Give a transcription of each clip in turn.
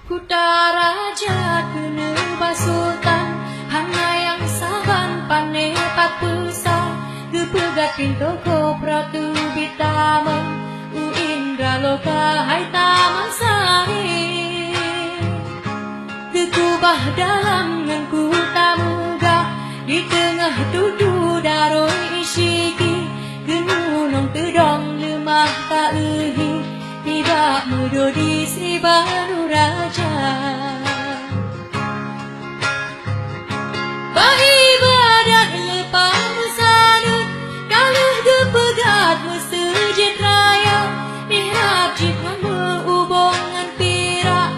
Kutaraja kena basultan hana yang saban pane papusa gepegat pintu ko pratu bitama u indra loka hai taman sari kekubah dalam nganku tamuga di tengah tudu daroi isiki genunong tedong lemah tak ehi tiba mudo di Sri Baru Raja beribadat lepas mesanut kalah gepegat mesejid raya mihrab jihman berhubungan pirak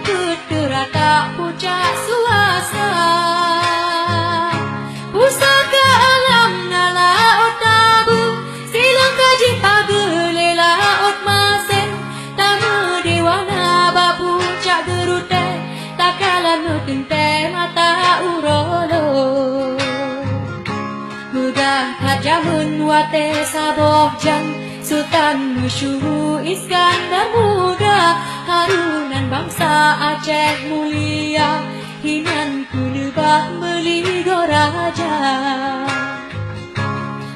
ketera tak pucat suasa pusaka alam nala otabu silang kaji pagele laut masen tamu dewana bapu cak gerute takalan nutinte mata urolo mudah kajamun wate saboh jang Sultan Musyuhu Iskandar muda Harunan bangsa Aceh mulia hinan kunubah meligo raja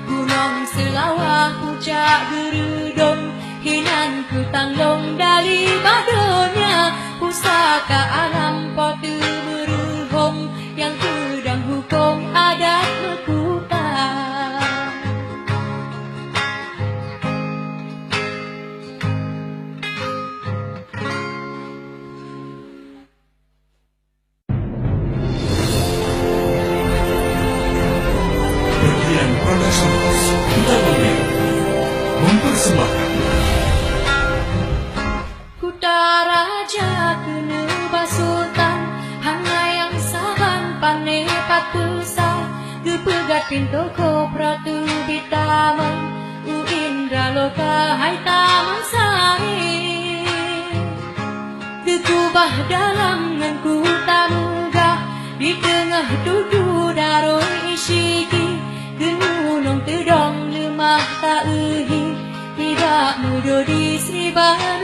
Gunung Selawah puncak gerudong hinan ku tanglong dari badonya pusaka alam potu meruhong yang kudang hukum adat mekuta Bagian Productions Kita Mulia mempersembahkan Kutaraja kena basultan hana yang saban pane papusa gepegat pintu ko pratu bitama u indra loka hai taman sari kekubah dalam nganku tamuga di tengah tudu daroi isiki genunong tedong lemah tak ehi tiba mudo di Sri Baru